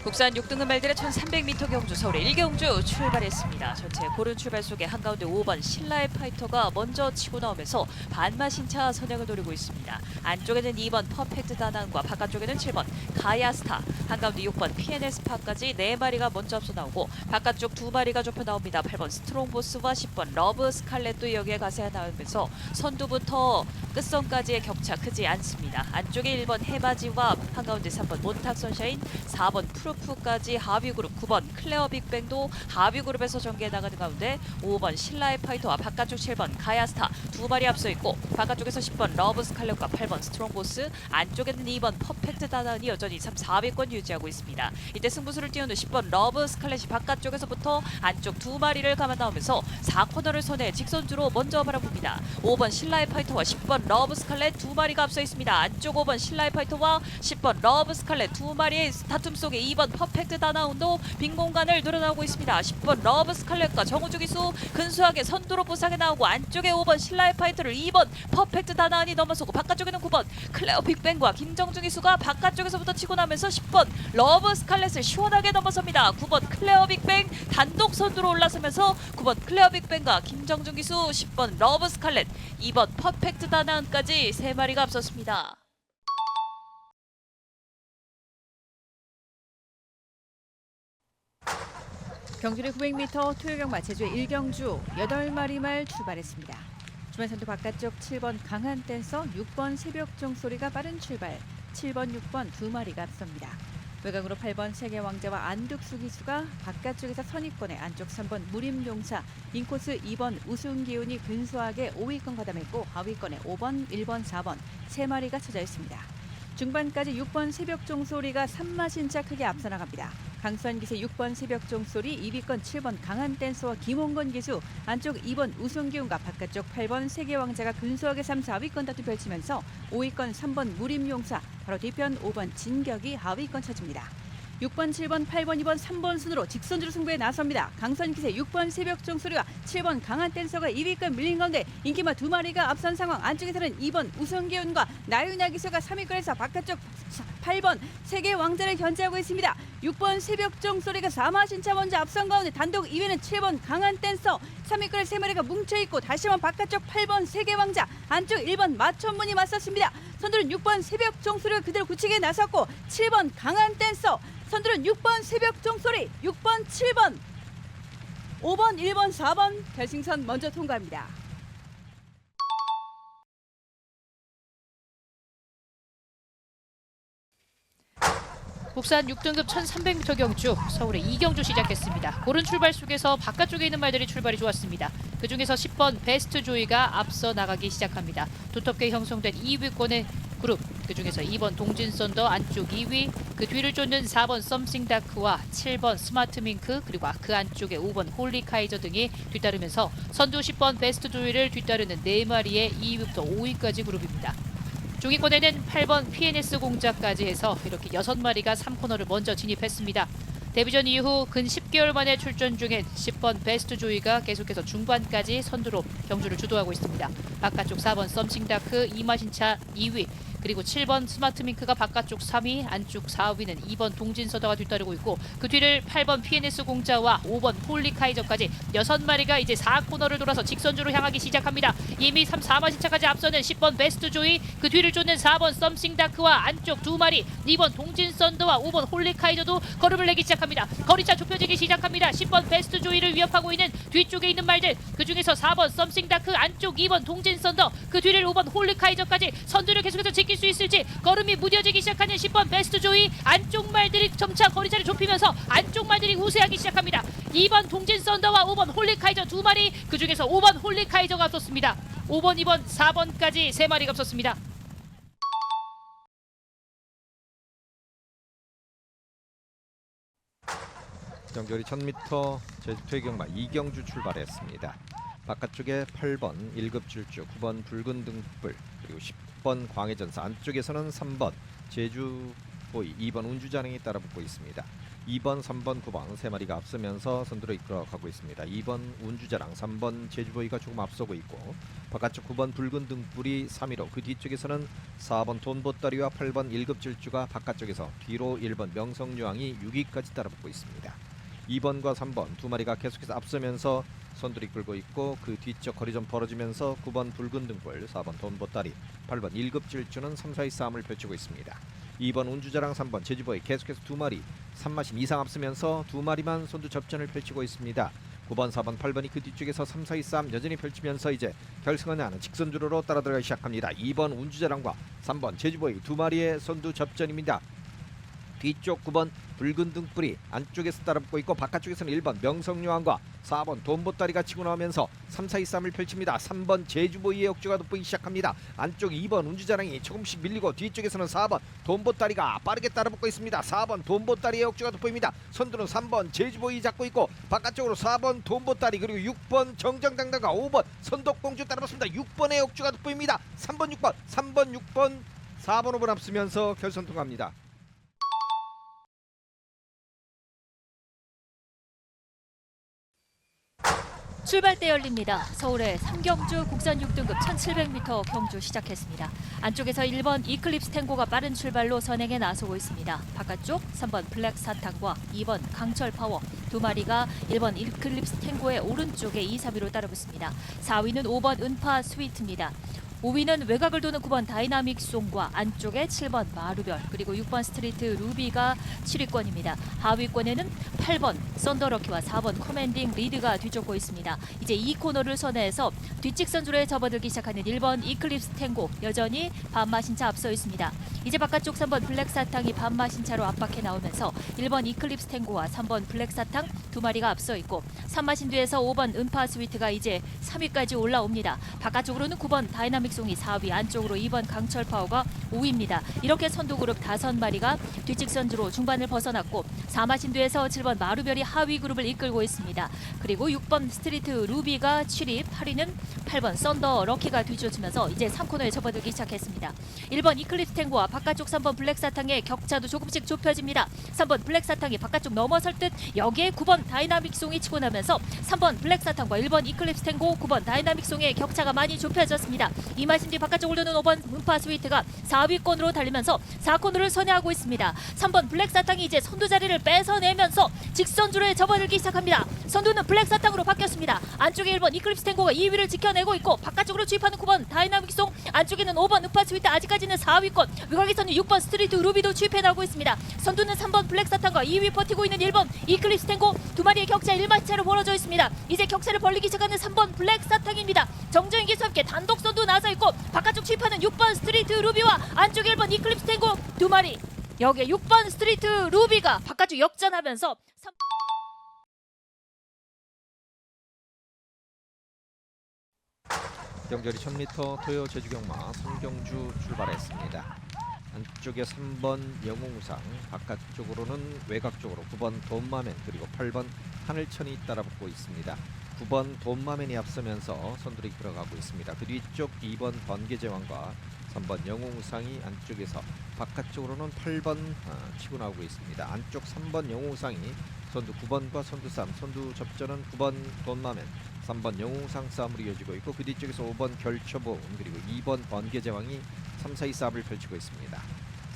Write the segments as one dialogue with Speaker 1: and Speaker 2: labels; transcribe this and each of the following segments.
Speaker 1: 국산 6등급 말들의 1300m 경주 서울의 1경주 출발했습니다. 전체 고른 출발 속에 한가운데 5번 신라의 파이터가 먼저 치고 나오면서 반마신차 선행을 노리고 있습니다. 안쪽에는 2번 퍼펙트 다나운과 바깥쪽에는 7번 가야스타, 한가운데 6번 PNS파까지 4마리가 먼저 앞서 나오고 바깥쪽 2마리가 좁혀 나옵니다. 8번 스트롱보스와 10번 러브 스칼렛도 여기에 가세해 나오면서 선두부터 끝선까지의 격차 크지 않습니다. 안쪽에 1번 해바지와 한가운데 3번 몬탁 선샤인, 4번 프루프까지 하비그룹, 9번 클레어 빅뱅도 하비그룹에서 전개해 나가는 가운데 5번 신라의 파이터와 바깥쪽 7번 가야스타 2마리 앞서 있고 바깥쪽에서 10번 러브 스칼렛과 8번 스트롱보스, 안쪽에는 2번 퍼펙트 다나운이 여전히 3, 4위권 유지하고 있습니다. 이때 승부수를 띄우는 10번 러브 스칼렛이 바깥쪽에서부터 안쪽 2마리를 감아 나오면서 4코너를 선해 직선주로 먼저 바라봅니다. 5번 신라의 파이터와 10번 러브 스칼렛 2마리가 앞서 있습니다. 안쪽 5번 신라의 파이터와 10번 러브 스칼렛 2마리의 다툼 속에 2번 퍼펙트 다나운도 빈 공간을 늘어나오고 있습니다. 10번 러브 스칼렛과 정우주 기수 근소하게 선두로 부상에 나오고 안쪽에 5번 신라의 파이터를 2번 퍼펙트 다나운이 넘어서고 바깥쪽에는 9번 클레어 빅뱅과 김정중 기수가 바깥쪽에서부터 치고 나면서 10번 러브 스칼렛을 시원하게 넘어섭니다. 9번 클레어 빅뱅 단독 선두로 올라서면서 9번 클레어 빅뱅과 김정중 기수, 10번 러브 스칼렛, 2번 퍼펙트 다나운까지 3마리가 앞섰습니다.
Speaker 2: 경주는 900m 토요경마 제주의 1경주 8마리 말 출발했습니다. 주말 선두 바깥쪽 7번 강한 댄서, 6번 새벽종 소리가 빠른 출발, 7번 6번 2마리가 앞섭니다. 외곽으로 8번 세계왕자와 안득수 기수가 바깥쪽에서 선입권에 안쪽 3번 무림용사, 인코스 2번 우승기운이 근소하게 5위권 가담했고 하위권에 5번, 1번, 4번 3마리가 쳐져 있습니다. 중반까지 6번 새벽종 소리가 3마신차 크게 앞서 나갑니다. 강수환 기세 6번 새벽종 소리, 2위권 7번 강한 댄서와 김홍건 기수, 안쪽 2번 우승기운과 바깥쪽 8번 세계왕자가 근소하게 3, 4위권 다투 펼치면서 5위권 3번 무림용사, 바로 뒤편 5번 진격이 하위권 차지입니다. 6번, 7번, 8번, 2번, 3번 순으로 직선주로 승부에 나섭니다. 강선 기세 6번 새벽종 소리와 7번 강한 댄서가 2위권 밀린 가운데 인기마 2마리가 앞선 상황. 안쪽에서는 2번 우성기운과 나윤아 기수가 3위권에서 바깥쪽 8번 세계 왕자를 견제하고 있습니다. 6번 새벽종 소리가 4마신차 먼저 앞선 가운데 단독 2위는 7번 강한 댄서, 3위권에 3마리가 뭉쳐있고 다시 한번 바깥쪽 8번 세계 왕자, 안쪽 1번 마천문이 맞섰습니다. 선두는 6번 새벽종 소리가 그대로 굳히게 나섰고 7번 강한 댄서, 선두는 6번 새벽종 소리, 6번, 7번, 5번, 1번, 4번 결승선 먼저 통과합니다.
Speaker 3: 국산 6등급 1300m 경주 서울의 2경주 시작했습니다. 고른 출발 속에서 바깥쪽에 있는 말들이 출발이 좋았습니다. 그중에서 10번 베스트 조이가 앞서 나가기 시작합니다. 두텁게 형성된 2위권의 그룹, 그중에서 2번 동진 썬더 안쪽 2위, 그 뒤를 쫓는 4번 썸씽 다크와 7번 스마트 밍크, 그리고 그 안쪽에 5번 홀리 카이저 등이 뒤따르면서 선두 10번 베스트 조이를 뒤따르는 4마리의 2위부터 5위까지 그룹입니다. 중위권에는 8번 PNS 공작까지 해서 이렇게 6마리가 3코너를 먼저 진입했습니다. 데뷔전 이후 근 10개월 만에 출전 중인 10번 베스트 조이가 계속해서 중반까지 선두로 경주를 주도하고 있습니다. 바깥쪽 4번 썸씽 다크 2마신차 2위, 그리고 7번 스마트 밍크가 바깥쪽 3위, 안쪽 4위는 2번 동진 서더가 뒤따르고 있고 그 뒤를 8번 PNS 공자와 5번 홀리 카이저까지 6마리가 이제 4코너를 돌아서 직선주로 향하기 시작합니다. 이미 3, 4마신차까지 앞서는 10번 베스트 조이, 그 뒤를 쫓는 4번 썸씽 다크와 안쪽 2마리, 2번 동진 썬더와 5번 홀리 카이저도 걸음을 내기 시작합니다. 거리차 좁혀지기 시작합니다. 10번 베스트 조이를 위협하고 있는 뒤쪽에 있는 말들, 그중에서 4번 썸씽 다크, 안쪽 2번 동진 썬더, 그 뒤를 5번 홀리 카이저까지 선두를 계속해서 지킬 수 있을지. 걸음이 무뎌지기 시작하는 10번 베스트 조이, 안쪽 말들이 점차 거리차를 좁히면서 안쪽 말들이 우세하기 시작합니다. 2번 동진 썬더와 5번 홀리 카이저 2마리, 그중에서 5번 홀리 카이저가 앞섰습니다. 5번, 2번, 4번까지 3마리가 앞섰습니다.
Speaker 4: 경주리 1000m 제주 토요경마 2경주 출발했습니다. 바깥쪽에 8번 1급 질주, 9번 붉은 등불, 그리고 10번 광해전사, 안쪽에서는 3번 제주 5위 2번 운주자랑이 따라붙고 있습니다. 2번, 3번, 9번 세 마리가 앞서면서 선두로 이끌어가고 있습니다. 2번 운주자랑, 3번 제주보이가 조금 앞서고 있고 바깥쪽 9번 붉은 등불이 3위로 그 뒤쪽에서는 4번 돈보따리와 8번 1급 질주가 바깥쪽에서 뒤로 1번 명성유황이 6위까지 따라붙고 있습니다. 2번과 3번 두 마리가 계속해서 앞서면서 선두를 이끌고 있고 그 뒤쪽 거리 좀 벌어지면서 9번 붉은 등불, 4번 돈보따리, 8번 1급 질주는 3, 4위 싸움을 펼치고 있습니다. 2번 운주자랑, 3번 제주보이 계속해서 두 마리 3마신 이상 앞서면서 두 마리만 선두 접전을 펼치고 있습니다. 9번, 4번, 8번이 그 뒤쪽에서 3, 4위 싸움 여전히 펼치면서 이제 결승선에 하는 직선주로로 따라 들어가기 시작합니다. 2번 운주자랑과 3번 제주보이 두 마리의 선두 접전입니다. 뒤쪽 9번 붉은 등불이 안쪽에서 따라붙고 있고 바깥쪽에서는 1번 명성유황과 4번 돈보따리가 치고 나오면서 3, 4위 싸움을 펼칩니다. 3번 제주보이의 역주가 돋보이기 시작합니다. 안쪽 2번 운주자랑이 조금씩 밀리고 뒤쪽에서는 4번 돈보따리가 빠르게 따라붙고 있습니다. 4번 돈보따리의 역주가 돋보입니다. 선두는 3번 제주보이 잡고 있고 바깥쪽으로 4번 돈보따리 그리고 6번 정정당당과 5번 선덕공주 따라붙습니다. 6번의 역주가 돋보입니다. 3번 6번 4번 5번 앞서면서 결선 통과합니다.
Speaker 1: 출발대 열립니다. 서울의 삼경주 국산 6등급 1700m 경주 시작했습니다. 안쪽에서 1번 이클립스 탱고가 빠른 출발로 선행에 나서고 있습니다. 바깥쪽 3번 블랙 사탕과 2번 강철 파워 두 마리가 1번 이클립스 탱고의 오른쪽에 2, 3위로 따라붙습니다. 4위는 5번 은파 스위트입니다. 5위는 외곽을 도는 9번 다이나믹 송과 안쪽에 7번 마루별 그리고 6번 스트리트 루비가 7위권입니다. 하위권에는 8번 썬더럭키와 4번 커맨딩 리드가 뒤쫓고 있습니다. 이제 이 코너를 선회해서 뒷직선주로에 접어들기 시작하는 1번 이클립스 탱고 여전히 반마신차 앞서 있습니다. 이제 바깥쪽 3번 블랙 사탕이 반마신차로 압박해 나오면서 1번 이클립스 탱고와 3번 블랙 사탕 두 마리가 앞서 있고 3마신 뒤에서 5번 은파 스위트가 이제 3위까지 올라옵니다. 바깥쪽으로는 9번 다이나믹 송이 4위, 안쪽으로 2번 강철 파워가 5위입니다. 이렇게 선두 그룹 5마리가 뒷직선주로 중반을 벗어났고 4마신 뒤에서 7번 마루별이 하위 그룹을 이끌고 있습니다. 그리고 6번 스트리트 루비가 7위, 8위는 8번 썬더 럭키가 뒤쫓으면서 이제 3코너에 접어들기 시작했습니다. 1번 이클립스 탱고와 바깥쪽 3번 블랙 사탕의 격차도 조금씩 좁혀집니다. 3번 블랙 사탕이 바깥쪽 넘어설 듯 여기에 9번 다이나믹 송이 치고 나면서 3번 블랙 사탕과 1번 이클립스 탱고, 9번 다이나믹 송의 격차가 많이 좁혀졌습니다. 이마신 뒤 바깥쪽으로 도는 5번 음파 스위트가 4위권으로 달리면서 4코너를 선회하고 있습니다. 3번 블랙 사탕이 이제 선두 자리를 뺏어내면서 직선주로에 접어들기 시작합니다. 선두는 블랙 사탕으로 바뀌었습니다. 안쪽에 1번 이클립스 탱고가 2위를 지켜내고 있고 바깥쪽으로 주입하는 9번 다이나믹 송, 안쪽에는 5번 음파 스위트 아직까지는 4위권, 외곽에서는 6번 스트리트 루비도 주입해 나오고 있습니다. 선두는 3번 블랙 사탕과 2위 버티고 있는 1번 이클립스 탱고 두 마리의 격차 1마차로 벌어져 있습니다. 이제 격차를 벌리기 시작하는 3번 블랙 사탕입니다. 정정인 기수 함께 단독 선두 나서 있고 바깥쪽 주입하는 6번 스트리트 루비와 안쪽에 1번 이클립스 탱고 두 마리, 여기에 6번 스트리트 루비가 바깥쪽 역전하면서
Speaker 4: 경절이 1000m 토요 제주경마 삼경주 출발했습니다. 안쪽에 3번 영웅우상, 바깥쪽으로는 외곽쪽으로 9번 돈마맨 그리고 8번 하늘천이 따라붙고 있습니다. 9번 돈마맨이 앞서면서 선두를 이끌어가고 있습니다. 그 뒤쪽 2번 번개제왕과 3번 영웅우상이 안쪽에서 바깥쪽으로는 8번 치고 나오고 있습니다. 안쪽 3번 영웅우상이 선두 9번과 선두 싸움, 선두 접전은 9번 돈마맨, 3번 영웅상 싸움으로 이어지고 있고 그 뒤쪽에서 5번 결초보은 그리고 2번 번개제왕이 3, 4위 싸움을 펼치고 있습니다.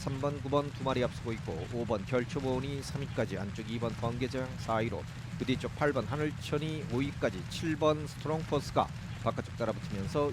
Speaker 4: 3번, 9번 두 마리 앞서고 있고 5번 결초보은이 3위까지, 안쪽 2번 번개제왕 4위로 그 뒤쪽 8번 하늘천이 5위까지, 7번 스트롱포스가 바깥쪽 따라붙으면서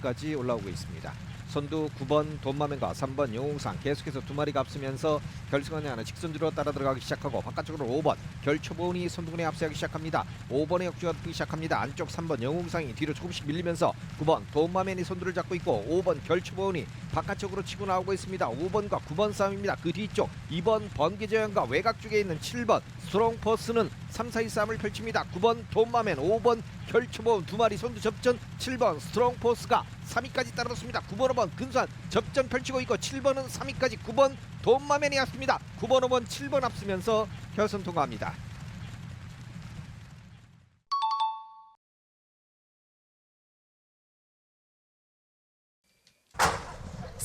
Speaker 4: 6위까지 올라오고 있습니다. 선두 9번 돈마맨과 3번 영웅상 계속해서 두 마리가 앞서면서 결승선에 하나 직선주로 따라 들어가기 시작하고 바깥쪽으로 5번 결초보은이 선두군에 앞서기 시작합니다. 5번의 역주가 붙기 시작합니다. 안쪽 3번 영웅상이 뒤로 조금씩 밀리면서 9번 돈마맨이 선두를 잡고 있고 5번 결초보은이 바깥쪽으로 치고 나오고 있습니다. 5번과 9번 싸움입니다. 그 뒤쪽 2번 번개제왕과 외곽 쪽에 있는 7번 스트롱포스는 3, 4위 싸움을 펼칩니다. 9번 돈마맨, 5번 결초보은 두 마리 선두 접전, 7번 스트롱포스가 3위까지 따라붙습니다. 9번, 5번 근소한 접전 펼치고 있고 7번은 3위까지, 9번 돈마맨이 왔습니다. 9번, 5번, 7번 앞서면서 결선 통과합니다.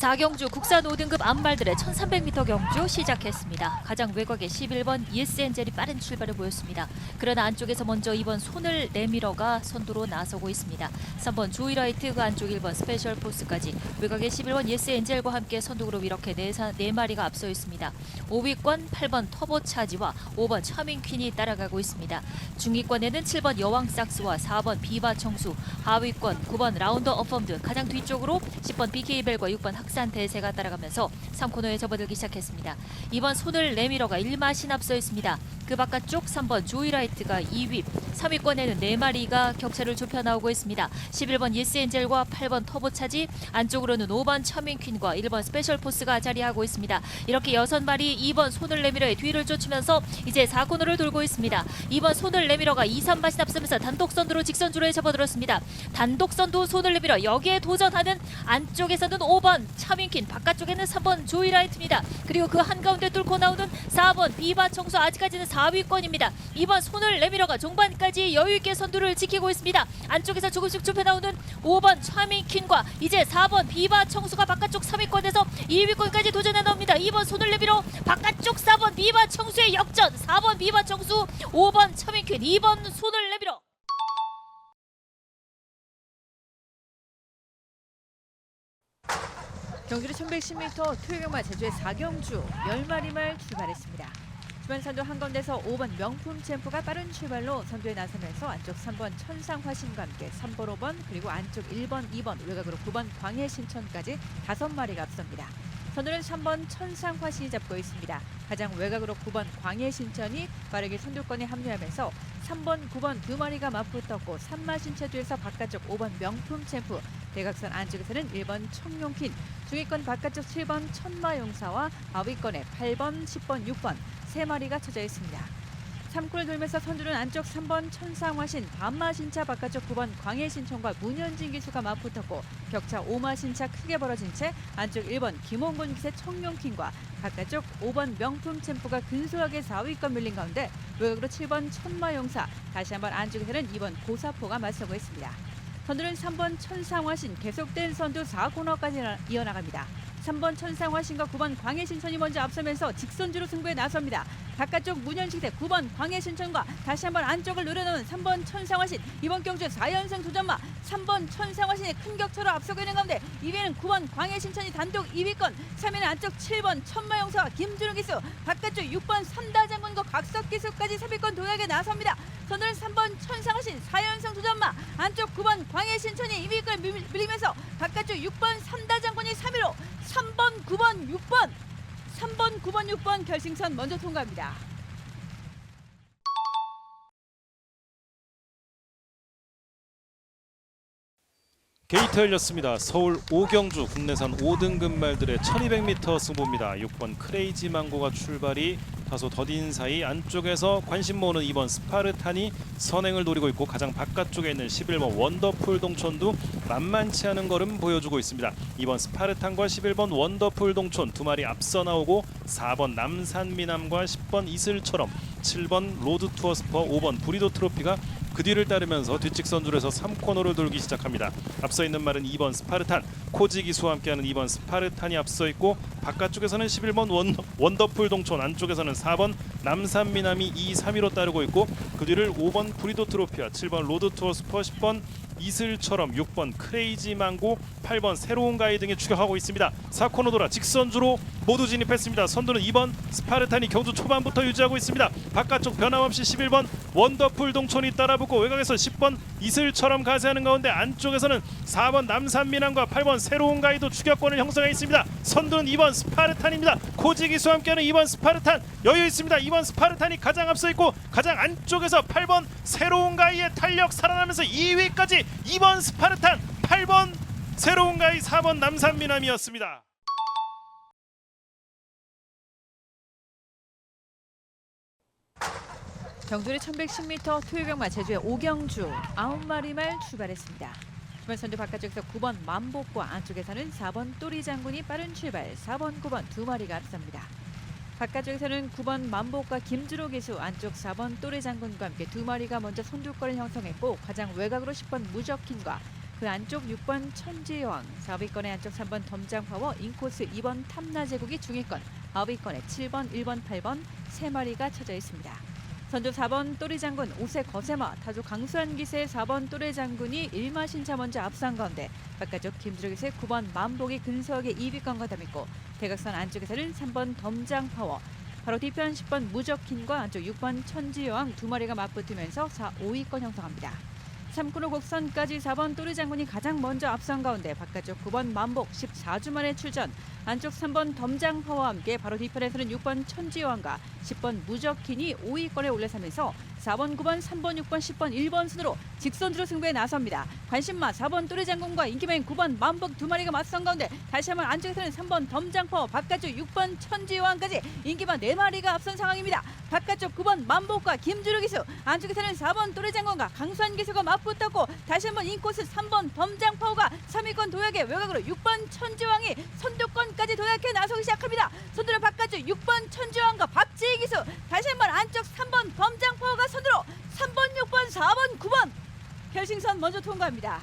Speaker 1: 4경주 국산 5등급 암말들의 1300m 경주 시작했습니다. 가장 외곽의 11번 예스엔젤이 빠른 출발을 보였습니다. 그러나 안쪽에서 먼저 2번 손을 내밀어가 선두로 나서고 있습니다. 3번 조이라이트, 그 안쪽 1번 스페셜 포스까지 외곽의 11번 예스엔젤과 함께 선두그룹 이렇게 4마리가 앞서 있습니다. 5위권 8번 터보차지와 5번 차밍퀸이 따라가고 있습니다. 중위권에는 7번 여왕삭스와 4번 비바청수, 하위권 9번 라운더 어펌드, 가장 뒤쪽으로 10번 BK벨과 6번 학산대세가 따라가면서 3코너에 접어들기 시작했습니다. 2번 손을 내밀어가 1마신 앞서 있습니다. 그 바깥쪽 3번 조이라이트가 2위, 3위권에는 4마리가 격차를 좁혀 나오고 있습니다. 11번 예스엔젤과 8번 터보차지, 안쪽으로는 5번 차밍퀸과 1번 스페셜포스가 자리하고 있습니다. 이렇게 6마리 2번 손을 내밀어의 뒤를 쫓으면서 이제 4코너를 돌고 있습니다. 2번 손을 내밀어가 2, 3마신 앞서면서 단독선두로 직선주로에 접어들었습니다. 단독선두 손을 내밀어 여기에 도전하는 안쪽에서는 5번 차밍퀸, 바깥쪽에는 3번 조이라이트입니다. 그리고 그 한가운데 뚫고 나오는 4번 비바청수, 아직까지는 4위권입니다. 2번 손을 내밀어가 종반까지 여유있게 선두를 지키고 있습니다. 안쪽에서 조금씩 좁혀 나오는 5번 차밍퀸과 이제 4번 비바청수가 바깥쪽 3위권에서 2위권까지 도전해 나옵니다. 2번 손을 내밀어 바깥쪽 4번 비바청수의 역전, 4번 비바청수, 5번 차밍퀸, 2번 손을 내밀어.
Speaker 2: 경주의 1110m 토요경마 제주의 4경주 10마리 말 출발했습니다. 주변 선두 한가운데서 5번 명품 챔프가 빠른 출발로 선두에 나서면서 안쪽 3번 천상화신과 함께 3번, 5번 그리고 안쪽 1번, 2번 외곽으로 9번 광해신천까지 5마리가 앞섭니다. 선두는 3번 천상화신이 잡고 있습니다. 가장 외곽으로 9번 광해신천이 빠르게 선두권에 합류하면서 3번, 9번 2마리가 맞붙었고 3마신 체주에서 바깥쪽 5번 명품 챔프, 대각선 안쪽에서는 1번 청룡퀸, 중위권 바깥쪽 7번 천마용사와 하위권에 8번, 10번, 6번 3마리가 쳐져 있습니다. 3코를 돌면서 선두는 안쪽 3번 천상화신, 반마신차 바깥쪽 9번 광해신천과 문현진 기수가 맞붙었고 격차 5마신차 크게 벌어진 채 안쪽 1번 김홍곤 기세 청룡퀸과 바깥쪽 5번 명품 챔프가 근소하게 4위권 밀린 가운데 외곽으로 7번 천마용사, 다시 한번 안쪽에서는 2번 고사포가 맞서고 있습니다. 선두는 3번 천상화신, 계속된 선두 4코너까지 이어나갑니다. 3번 천상화신과 9번 광해신천이 먼저 앞서면서 직선주로 승부에 나섭니다. 바깥쪽 문현식대 9번 광해신천과 다시 한번 안쪽을 노려놓은 3번 천상화신, 이번 경주 4연승 도전마 3번 천상화신이 큰 격차로 앞서고 있는 가운데 2위는 9번 광해신천이 단독 2위권, 3위는 안쪽 7번 천마영사와 김준호 기수, 바깥쪽 6번 삼다장군과 각석 기수까지 3위권 도약에 나섭니다. 선두는 3번 천상화신 4연승 도전마, 안쪽 9번 광해신천이 2위권 밀리면서 바깥쪽 6번 삼다장군이 3위로 3번, 9번, 6번 3번, 9번, 6번 결승선 먼저 통과합니다.
Speaker 5: 게이트 열렸습니다. 서울 오경주 국내산 5등급 말들의 1200m 승부입니다. 6번 크레이지 망고가 출발이 다소 더딘 사이 안쪽에서 관심 모으는 2번 스파르탄이 선행을 노리고 있고 가장 바깥쪽에 있는 11번 원더풀 동촌도 만만치 않은 걸음 보여주고 있습니다. 2번 스파르탄과 11번 원더풀 동촌 2마리 앞서 나오고 4번 남산미남과 10번 이슬처럼, 7번 로드투어 스퍼, 5번 브리도 트로피가 그 뒤를 따르면서 뒷직선줄에서 3코너를 돌기 시작합니다. 앞서 있는 말은 2번 스파르탄, 코지 기수와 함께하는 2번 스파르탄이 앞서 있고 바깥쪽에서는 11번 원더풀 동촌, 안쪽에서는 4번 남산미남이 2, 3위로 따르고 있고 그 뒤를 5번 브리도 트로피와 7번 로드투어 스퍼, 10번 이슬처럼, 6번 크레이지 망고, 8번 새로운 가이 등이 추격하고 있습니다. 4코너 돌아 직선주로 모두 진입했습니다. 선두는 2번 스파르탄이 경주 초반부터 유지하고 있습니다. 바깥쪽 변함없이 11번 원더풀 동촌이 따라붙고 외곽에서 10번 이슬처럼 가세하는 가운데 안쪽에서는 4번 남산미남과 8번 새로운 가이도 추격권을 형성해 있습니다. 선두는 2번 스파르탄입니다. 코지 기수와 함께하는 2번 스파르탄 여유 있습니다. 2번 스파르탄이 가장 앞서 있고 가장 안쪽에서 8번 새로운 가이의 탄력 살아나면서 2위까지 2번 스파르탄, 8번 새로운 가이, 4번 남산미남이었습니다.
Speaker 2: 경주의 1110m 토요경마 제주의 오경주 9마리 말 출발했습니다. 주변 선두 바깥쪽에서 9번 만복과 안쪽에서는 4번 또리 장군이 빠른 출발, 4번, 9번 2마리가 앞섭니다. 바깥쪽에서는 9번 만복과 김주로 기수, 안쪽 4번 또래 장군과 함께 2마리가 먼저 선두권을 형성했고 가장 외곽으로 10번 무적킨과 그 안쪽 6번 천지여왕, 4위권의 안쪽 3번 덤장파워, 인코스 2번 탐나제국이 중위권, 9위권에 7번, 1번, 8번 3마리가 쳐져 있습니다. 선두 4번 또리장군 5세 거세마, 타조 강수한 기세의 4번 또래장군이 1마신차 먼저 앞선 가운데 바깥쪽 김주로 기세 9번 만복이 근소하게 2위권과 담있고 대각선 안쪽에서는 3번 덤장파워, 바로 뒤편 10번 무적킨과 안쪽 6번 천지여왕 2마리가 맞붙으면서 4, 5위권 형성합니다. 3코너 곡선까지 4번 또리장군이 가장 먼저 앞선 가운데 바깥쪽 9번 만복 14주 만에 출전, 안쪽 3번 덤장파와 함께 바로 뒤편에서는 6번 천지여왕과 10번 무적킨이 5위권에 올라서면서 4번, 9번, 3번, 6번, 10번, 1번 순으로 직선주로 승부에 나섭니다. 관심마 4번 또리장군과 인기맨 9번 만복 2마리가 맞선 가운데 다시 한번 안쪽에서는 3번 덤장파와 바깥쪽 6번 천지여왕까지 인기만 4마리가 앞선 상황입니다. 바깥쪽 9번 만복과 김주루 기수, 안쪽에서는 4번 또리장군과 강수한 기수가 맞붙었고 다시 한번 인코스 3번 덤장파워가 3위권 도약의 외곽으로 6번 천지여왕이 선두권까지 도약해 나서기 시작합니다. 선두는 바깥쪽 6번 천지여왕과 박지희 기수, 다시 한번 안쪽 3번 덤장파워가 선두로 3번, 6번, 4번, 9번 결승선 먼저 통과합니다.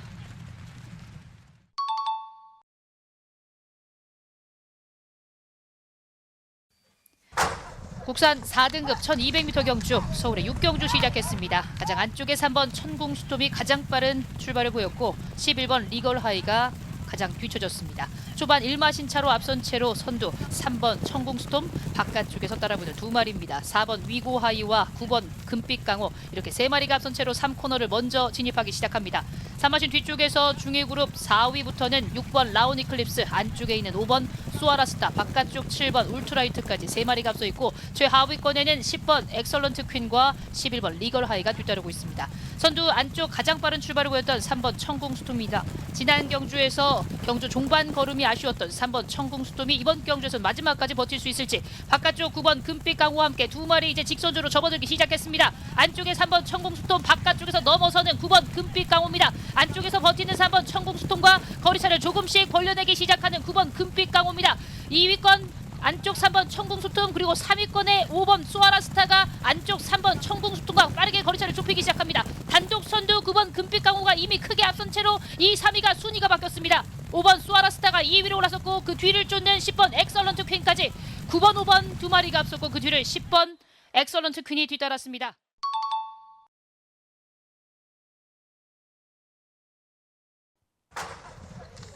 Speaker 3: 국산 4등급 1200m 경주 서울의 6경주 시작했습니다. 가장 안쪽에 3번 천궁스톰이 가장 빠른 출발을 보였고 11번 리걸하이가 가장 뒤쳐졌습니다. 초반 1마신차로 앞선 채로 선두 3번 천궁스톰, 바깥쪽에서 따라붙는 2마리입니다. 4번 위고하이와 9번 금빛강호, 이렇게 3마리가 앞선 채로 3코너를 먼저 진입하기 시작합니다. 3마신 뒤쪽에서 중위그룹 4위부터는 6번 라온이클립스, 안쪽에 있는 5번 소아라스타, 바깥쪽 7번 울트라이트까지 3마리가 앞서 있고 최하위권에는 10번 엑설런트 퀸과 11번 리걸하이가 뒤따르고 있습니다. 선두 안쪽 가장 빠른 출발을 보였던 3번 천궁스톰입니다. 지난 경주에서 경주 종반 걸음이 아쉬웠던 3번 천궁스톰이 이번 경주에서 마지막까지 버틸 수 있을지, 바깥쪽 9번 금빛강호와 함께 2마리 이제 직선주로 접어들기 시작했습니다. 안쪽에 3번 천궁스톰, 바깥쪽에서 넘어서는 9번 금빛강호입니다. 안쪽에서 버티는 3번 천궁스톰과 거리차를 조금씩 벌려내기 시작하는 9번 금빛강호입니다. 2위권 안쪽 3번 천궁스톰, 그리고 3위권의 5번 소아라스타가 안쪽 3번 천궁스톰과 빠르게 거리차를 좁히기 시작합니다. 단독 선두 9번 금빛강호가 이미 크게 앞선 채로 2, 3위가 순위가 바뀌었습니다. 5번 소아라스타가 2위로 올라섰고 그 뒤를 쫓는 10번 엑설런트 퀸까지 9번, 5번 2마리가 앞섰고 그 뒤를 10번 엑설런트 퀸이 뒤따랐습니다.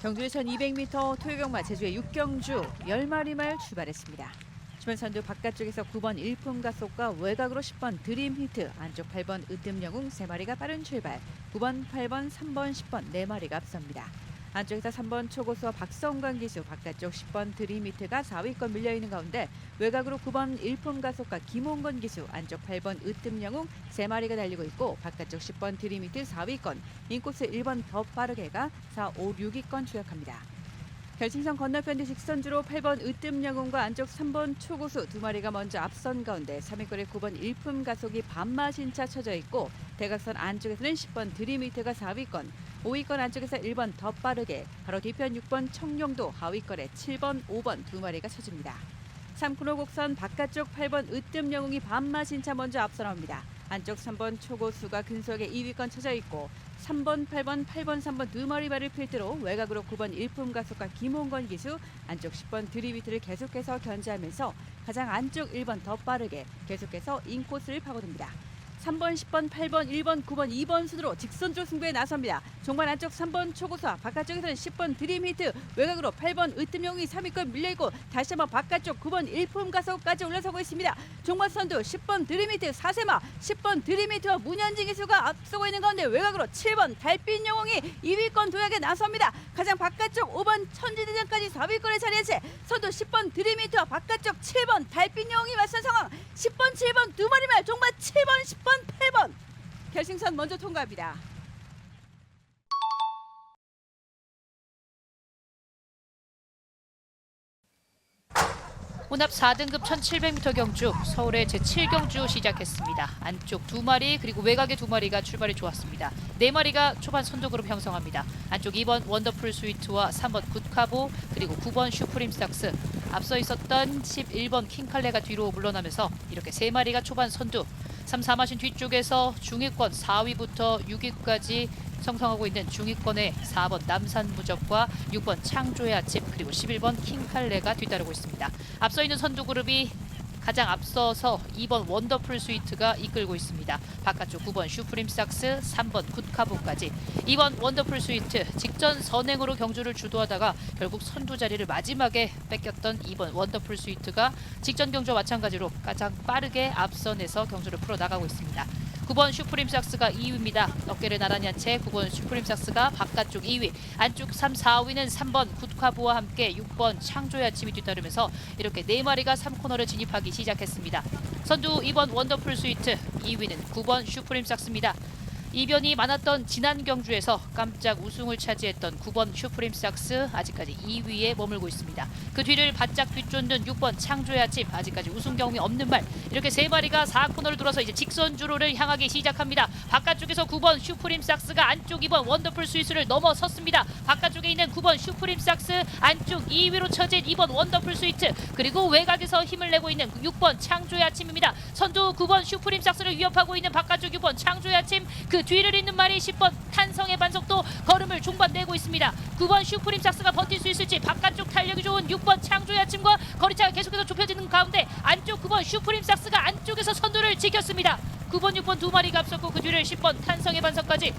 Speaker 2: 경주의 1200m 토요경마 제주의 6경주 10마리 말 출발했습니다. 주변 선두 바깥쪽에서 9번 일품가속과 외곽으로 10번 드림히트, 안쪽 8번 으뜸영웅 3마리가 빠른 출발, 9번, 8번, 3번, 10번 4마리가 앞섭니다. 안쪽에서 3번 초고수와 박성관 기수, 바깥쪽 10번 드림히트가 4위권 밀려있는 가운데 외곽으로 9번 일품가속과 김홍건 기수, 안쪽 8번 으뜸영웅 3마리가 달리고 있고 바깥쪽 10번 드림히트 4위권, 인코스 1번 더 빠르게가 4, 5, 6위권 추격합니다. 결승선 건너편 뒤 직선주로 8번 으뜸영웅과 안쪽 3번 초고수 2마리가 먼저 앞선 가운데 3위권에 9번 일품가속이 반마신차 쳐져 있고 대각선 안쪽에서는 10번 드림히트가 4위권, 5위권 안쪽에서 1번 더 빠르게, 바로 뒤편 6번 청룡도, 하위권에 7번, 5번 2마리가 쳐집니다. 3코너 곡선 바깥쪽 8번 으뜸영웅이 반마신차 먼저 앞서 나옵니다. 안쪽 3번 초고수가 근소하게 2위권 쳐져 있고 3번, 8번, 8번, 3번 2마리 발을 필두로 외곽으로 9번 일품가속과 김홍건 기수, 안쪽 10번 드리비트를 계속해서 견제하면서 가장 안쪽 1번 더 빠르게 계속해서 인코스를 파고듭니다. 3번, 10번, 8번, 1번, 9번, 2번 순으로 직선주로 승부에 나섭니다. 종반 안쪽 3번 초고수와 바깥쪽에서는 10번 드림히트, 외곽으로 8번 으뜸영웅이 3위권 밀려있고 다시 한번 바깥쪽 9번 일품가속까지 올라서고 있습니다. 종반 선두 10번 드림히트 4세마, 10번 드림히트와 문현진 기수가 앞서고 있는 가운데 외곽으로 7번 달빛영웅이 2위권 도약에 나섭니다. 가장 바깥쪽 5번 천지대장까지 4위권에 자리해채 선두 10번 드림히트와 바깥쪽 7번 달빛영웅이 맞선 상황, 10번, 7번 2마리 말 종반 7번, 10번, 8번 결승선 먼저 통과합니다.
Speaker 3: 혼합 4등급 1700m 경주 서울의 제7경주 시작했습니다. 안쪽 2마리 그리고 외곽에 2마리가 출발이 좋았습니다. 4마리가 초반 선두 그룹 형성합니다. 안쪽 2번 원더풀 스위트와 3번 굿카보 그리고 9번 슈프림 스탁스, 앞서 있었던 11번 킹칼레가 뒤로 물러나면서 이렇게 3마리가 초반 선두. 3, 4마신 뒤쪽에서 중위권 4위부터 6위까지 형성하고 있는 중위권의 4번 남산무적과 6번 창조의 아침 그리고 11번 킹칼레가 뒤따르고 있습니다. 앞서 있는 선두 그룹이 가장 앞서서 2번 원더풀 스위트가 이끌고 있습니다. 바깥쪽 9번 슈프림 삭스, 3번 굿카보까지 2번 원더풀 스위트 직전 선행으로 경주를 주도하다가 결국 선두 자리를 마지막에 뺏겼던 2번 원더풀 스위트가 직전 경주와 마찬가지로 가장 빠르게 앞선에서 경주를 풀어나가고 있습니다. 9번 슈프림 삭스가 2위입니다. 어깨를 나란히 한 채 9번 슈프림 삭스가 바깥쪽 2위, 안쪽 3, 4위는 3번 굿카보와 함께 6번 창조의 아침이 뒤따르면서 이렇게 4마리가 3코너를 진입하기 시작했습니다. 선두 2번 원더풀 스위트, 2위는 9번 슈프림 삭스입니다. 이변이 많았던 지난 경주에서 깜짝 우승을 차지했던 9번 슈프림 삭스 아직까지 2위에 머물고 있습니다. 그 뒤를 바짝 뒤쫓는 6번 창조의 아침 아직까지 우승 경험이 없는 말. 이렇게 3마리가 4코너를 돌아서 이제 직선 주로를 향하기 시작합니다. 바깥쪽에서 9번 슈프림 삭스가 안쪽 2번 원더풀 스위스를 넘어섰습니다. 바깥쪽에 있는 9번 슈프림 삭스 안쪽 2위로 처진 2번 원더풀 스위트 그리고 외곽에서 힘을 내고 있는 6번 창조의 아침입니다. 선두 9번 슈프림 삭스를 위협하고 있는 바깥쪽 6번 창조의 아침 그 뒤를 잇는 말이 10번 탄성의 반석도 걸음을 종반내고 있습니다. 9번 슈프림 삭스가 버틸 수 있을지 바깥쪽 탄력이 좋은 6번 창조의 아침과 거리차가 계속해서 좁혀지는 가운데 안쪽 9번 슈프림 삭스가 안쪽에서 선두를 지켰습니다. 9번 6번 두 마리가 앞섰고 그 뒤를 10번 탄성의 반석까지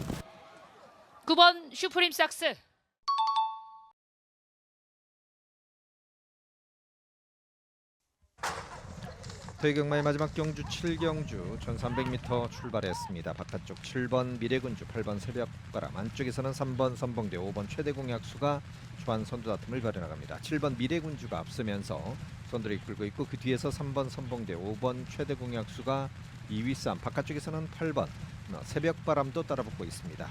Speaker 3: 9번 슈프림 삭스
Speaker 4: 토요경마의 마지막 경주 7경주 1300m 출발했습니다. 바깥쪽 7번 미래군주, 8번 새벽바람, 안쪽에서는 3번 선봉대, 5번 최대공약수가 초안 선두 다툼을 벌여나갑니다. 7번 미래군주가 앞서면서 선두를 이끌고 있고 그 뒤에서 3번 선봉대, 5번 최대공약수가 2위 싸움, 바깥쪽에서는 8번 새벽바람도 따라붙고 있습니다.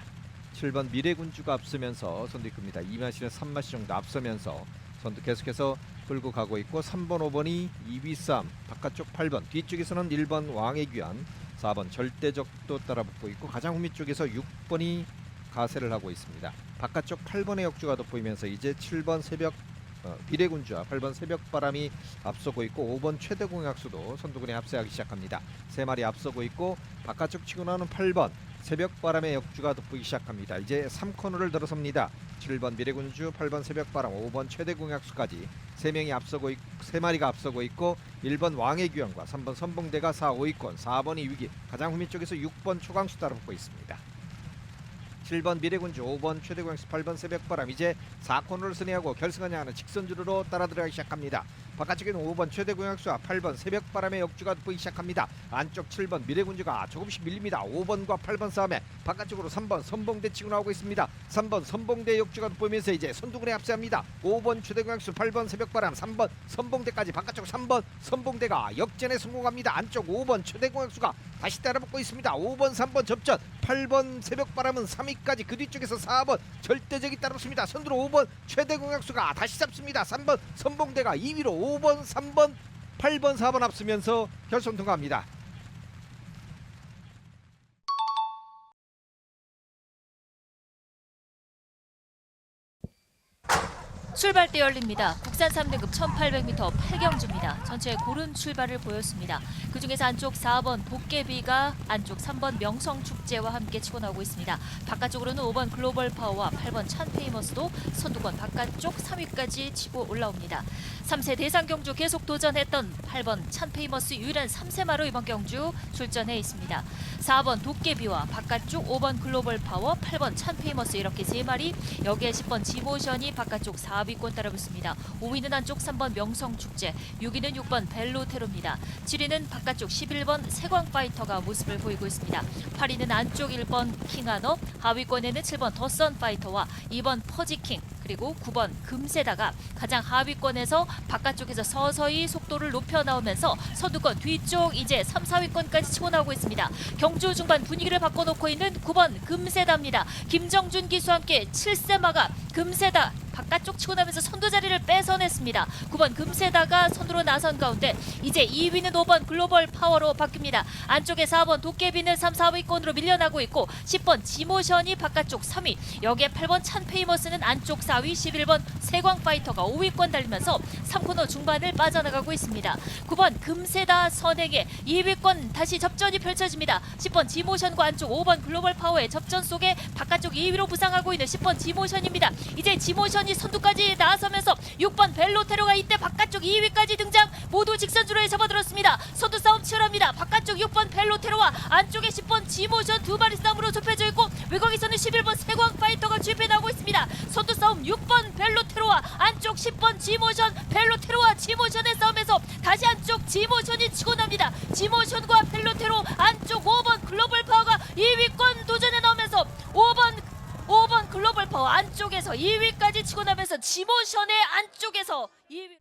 Speaker 4: 7번 미래군주가 앞서면서 선두 이끕니다. 2마시는 3마시 정도 앞서면서 선두 계속해서 끌고 가고 있고 3번 5번이 2위 싸움, 바깥쪽 8번, 뒤쪽에서는 1번 왕의 귀환, 4번 절대적도 따라붙고 있고 가장 후미 쪽에서 6번이 가세를 하고 있습니다. 바깥쪽 8번의 역주가 돋보이면서 이제 7번 새벽 미래군주와 8번 새벽바람이 앞서고 있고 5번 최대공약수도 선두군에 합세하기 시작합니다. 3마리 앞서고 있고 바깥쪽 치고 나오는 8번 새벽바람의 역주가 돋보이기 시작합니다. 이제 3코너를 들어섭니다. 7번 미래군주, 8번 새벽바람, 5번 최대공약수까지 3마리가 앞서고 있고 1번 왕의 귀환과 3번 선봉대가 4, 5위권, 4번이 위기, 가장 후미 쪽에서 6번 초강수 따라붙고 있습니다. 7번 미래군주, 5번 최대공약수, 8번 새벽바람 이제 4코너를 선회하고 결승을 향하는 직선주로로 따라들어가기 시작합니다. 바깥쪽에는 5번 최대공약수와 8번 새벽바람의 역주가 보이기 시작합니다. 안쪽 7번 미래군주가 조금씩 밀립니다. 5번과 8번 싸움에 바깥쪽으로 3번 선봉대 치고 나오고 있습니다. 3번 선봉대 역주가 보이면서 이제 선두군에 합세합니다. 5번 최대공약수, 8번 새벽바람, 3번 선봉대까지 바깥쪽 3번 선봉대가 역전에 성공합니다. 안쪽 5번 최대공약수가 다시 따라붙고 있습니다. 5번 3번 접전, 8번 새벽바람은 3위까지 그 뒤쪽에서 4번 절대적이 따라붙습니다. 선두로 5번 최대공약수가 다시 잡습니다. 3번 선봉대가 2위로 5번 3번 8번 4번 앞서면서 결선 통과합니다.
Speaker 1: 출발대 열립니다. 국산 3등급 1800m 8경주입니다. 전체 고른 출발을 보였습니다. 그중에서 안쪽 4번 도깨비가 안쪽 3번 명성축제와 함께 치고 나오고 있습니다. 바깥쪽으로는 5번 글로벌 파워와 8번 찬페이머스도 선두권 바깥쪽 3위까지 치고 올라옵니다. 3세 대상 경주 계속 도전했던 8번 찬페이머스 유일한 3세마로 이번 경주 출전해 있습니다. 4번 도깨비와 바깥쪽 5번 글로벌 파워, 8번 찬페이머스 이렇게 3마리, 여기에 10번 지모션이 바깥쪽 4위권 따라붙습니다. 5위는 안쪽 3번 명성축제, 6위는 6번 벨로테로입니다. 7위는 바깥쪽 11번 세광파이터가 모습을 보이고 있습니다. 8위는 안쪽 1번 킹하너, 하위권에는 7번 더선파이터와 2번 퍼지킹, 그리고 9번 금세다가 가장 하위권에서 바깥쪽에서 서서히 속도를 높여 나오면서 선두권 뒤쪽 이제 3, 4위권까지 치고 나오고 있습니다. 경주 중반 분위기를 바꿔놓고 있는 9번 금세다입니다. 김정준 기수와 함께 7세마가 금세다 바깥쪽 치고 나면서 선두 자리를 뺏어냈습니다. 9번 금세다가 선두로 나선 가운데 이제 2위는 5번 글로벌 파워로 바뀝니다. 안쪽에 4번 도깨비는 3, 4위권으로 밀려나고 있고 10번 지모션이 바깥쪽 3위, 여기에 8번 찬페이머스는 안쪽 4위, 11번 세광파이터가 5위권 달리면서 3코너 중반을 빠져나가고 있습니다. 9번 금세다 선행에 2위권 다시 접전이 펼쳐집니다. 10번 지모션과 안쪽 5번 글로벌 파워의 접전 속에 바깥쪽 2위로 부상하고 있는 10번 지모션입니다. 이제 지모션이 선두까지 나서면서 6번 벨로테로가 이때 바깥쪽 2위까지 등장, 모두 직선주로에 접어들었습니다. 선두 싸움 치열합니다. 바깥쪽 6번 벨로테로와 안쪽에 10번 지모션 두 마리 싸움으로 좁혀져 있고 외곽에서는 11번 세광파이터가 주입해 나오고 있습니다. 선두 싸움 6번 벨로테로와 안쪽 10번 지모션, 벨로테로와 지모션의 싸움에서 다시 안쪽 지모션이 치고 납니다. 지모션과 벨로테로, 안쪽 5번 글로벌 파워가 2위권 도전에 나오면서 5번 글로벌 파워 안쪽에서 2위까지 치고 나면서 지모션의 안쪽에서 2위.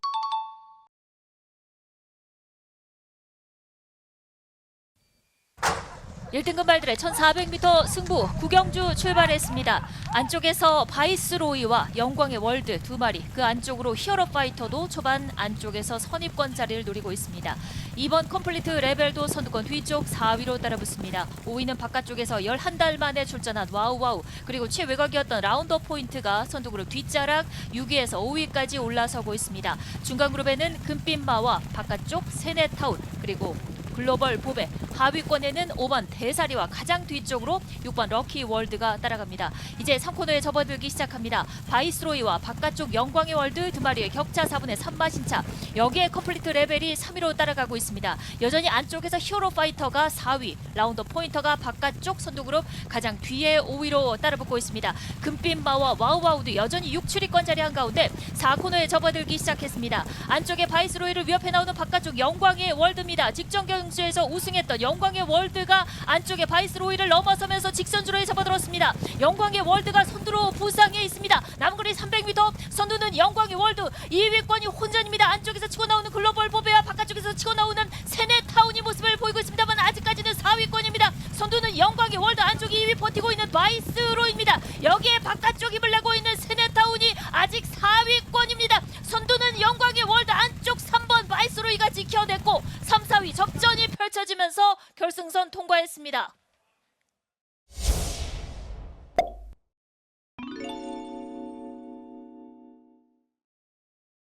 Speaker 1: (1등급) 말들의 1400m 승부 구경주 출발했습니다. 안쪽에서 바이스로이와 영광의 월드 두 마리, 그 안쪽으로 히어로 파이터도 초반 안쪽에서 선입권 자리를 노리고 있습니다. 2번 컴플리트 레벨도 선두권 뒤쪽 4위로 따라붙습니다. 5위는 바깥쪽에서 11달 만에 출전한 와우와우, 그리고 최외곽이었던 라운더 포인트가 선두그룹 뒷자락 6위에서 5위까지 올라서고 있습니다. 중간 그룹에는 금빛마와 바깥쪽 세네타운, 그리고 글로벌 보배, 하위권에는 5번 대사리와 가장 뒤쪽으로 6번 럭키 월드가 따라갑니다. 이제 3코너에 접어들기 시작합니다. 바이스로이와 바깥쪽 영광의 월드 두 마리의 격차 4분의 3마신차, 여기에 컴플리트 레벨이 3위로 따라가고 있습니다. 여전히 안쪽에서 히어로 파이터가 4위, 라운더 포인터가 바깥쪽 선두그룹 가장 뒤에 5위로 따라붙고 있습니다. 금빛마와 와우와우도 여전히 6, 7위권 자리 한가운데 4코너에 접어들기 시작했습니다. 안쪽에 바이스로이를 위협해 나오는 바깥쪽 영광의 월드입니다. 직전 경주에서 우승했던 영광의 월드가 안쪽에 바이스로이를 넘어서면서 직선주로에 접어들었습니다. 영광의 월드가 선두로 부상해 있습니다. 남은 거리 300m, 선두는 영광의 월드, 2위권이 혼전입니다. 안쪽에서 치고 나오는 글로벌 보배와 바깥쪽에서 치고 나오는 세네타운이 모습을 보이고 있습니다만 아직까지는 4위권입니다. 선두는 영광의 월드, 안쪽 2위 버티고 있는 바이스로이입니다. 여기에 바깥쪽 힘을 내고 있는 세네타운이 아직 4위권입니다. 선두는 영광의 월드, 안쪽 3번 바이스로이가 지켜냈고 3, 4위 접전이 펼쳐지면서 결승선 통과했습니다.